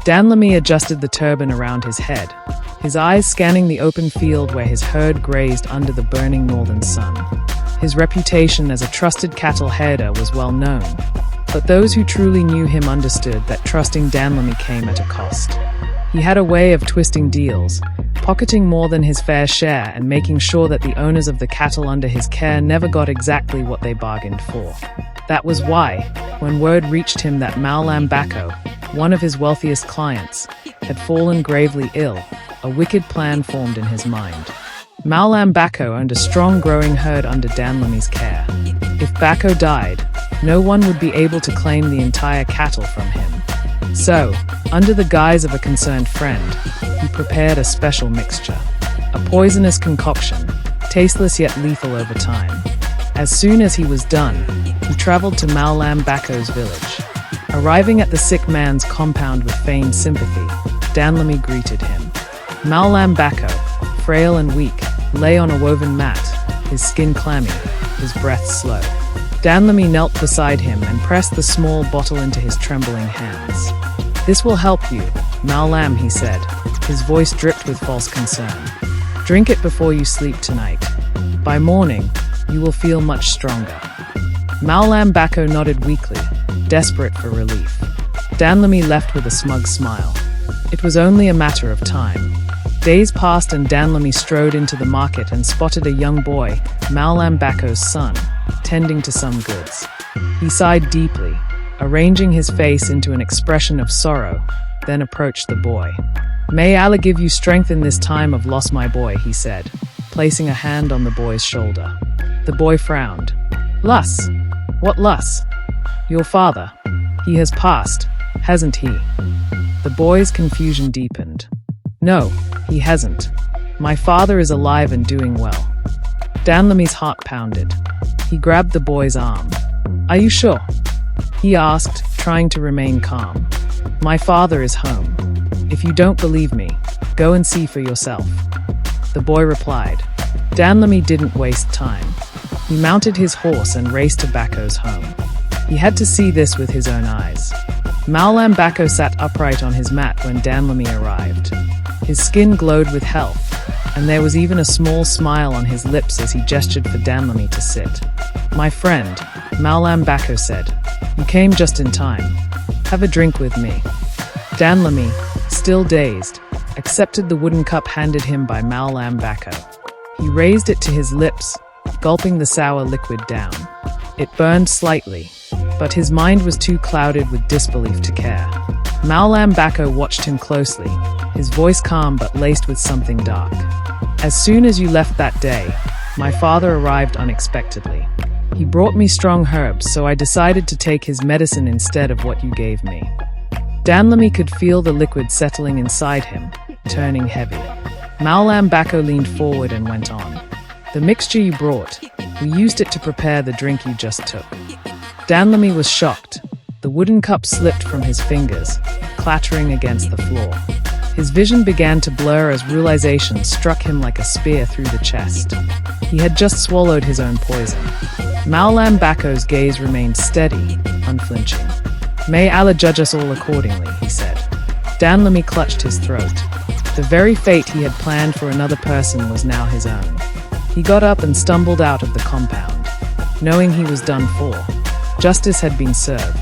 Danlami adjusted the turban around his head, his eyes scanning the open field where his herd grazed under the burning northern sun. His reputation as a trusted cattle herder was well known, but those who truly knew him understood that trusting Danlami came at a cost. He had a way of twisting deals, pocketing more than his fair share and making sure that the owners of the cattle under his care never got exactly what they bargained for. That was why, when word reached him that Mallam Bako, one of his wealthiest clients, had fallen gravely ill, a wicked plan formed in his mind. Mallam Bako owned a strong growing herd under Danlami's care. If Bako died, no one would be able to claim the entire cattle from him. So, under the guise of a concerned friend, he prepared a special mixture, a poisonous concoction, tasteless yet lethal over time. As soon as he was done, he traveled to Mallam Bako's village. Arriving at the sick man's compound with feigned sympathy, Danlami greeted him. Mallam Bako, frail and weak, lay on a woven mat, his skin clammy, his breath slow. Danlami knelt beside him and pressed the small bottle into his trembling hands. "This will help you, Mallam," he said, his voice dripped with false concern. "Drink it before you sleep tonight. By morning, you will feel much stronger." Mallam Bako nodded weakly, desperate for relief. Danlami left with a smug smile. It was only a matter of time. Days passed and Danlami strode into the market and spotted a young boy, Mallam Bako's son, tending to some goods. He sighed deeply, arranging his face into an expression of sorrow, then approached the boy. "May Allah give you strength in this time of loss, my boy," he said, placing a hand on the boy's shoulder. The boy frowned. "Lus? What Lus? Your father. He has passed, hasn't he?" The boy's confusion deepened. "No, he hasn't. My father is alive and doing well." Danlami's heart pounded. He grabbed the boy's arm. "Are you sure?" he asked, trying to remain calm. "My father is home. If you don't believe me, go and see for yourself." The boy replied. Danlami didn't waste time. He mounted his horse and raced to Bako's home. He had to see this with his own eyes. Mallam Bako sat upright on his mat when Danlami arrived. His skin glowed with health, and there was even a small smile on his lips as he gestured for Danlami to sit. "My friend," Mallam Bako said, "you came just in time. Have a drink with me." Danlami, still dazed, accepted the wooden cup handed him by Mallam Bako. He raised it to his lips, gulping the sour liquid down. It burned slightly, but his mind was too clouded with disbelief to care. Mallam Bako watched him closely, his voice calm but laced with something dark. "As soon as you left that day, my father arrived unexpectedly. He brought me strong herbs, so I decided to take his medicine instead of what you gave me." Danlami could feel the liquid settling inside him, turning heavy. Mallam Bako leaned forward and went on. "The mixture you brought, we used it to prepare the drink you just took." Danlami was shocked. The wooden cup slipped from his fingers, clattering against the floor. His vision began to blur as realization struck him like a spear through the chest. He had just swallowed his own poison. Mallam Bako's gaze remained steady, unflinching. "May Allah judge us all accordingly," he said. Danlami clutched his throat. The very fate he had planned for another person was now his own. He got up and stumbled out of the compound, knowing he was done for. Justice had been served.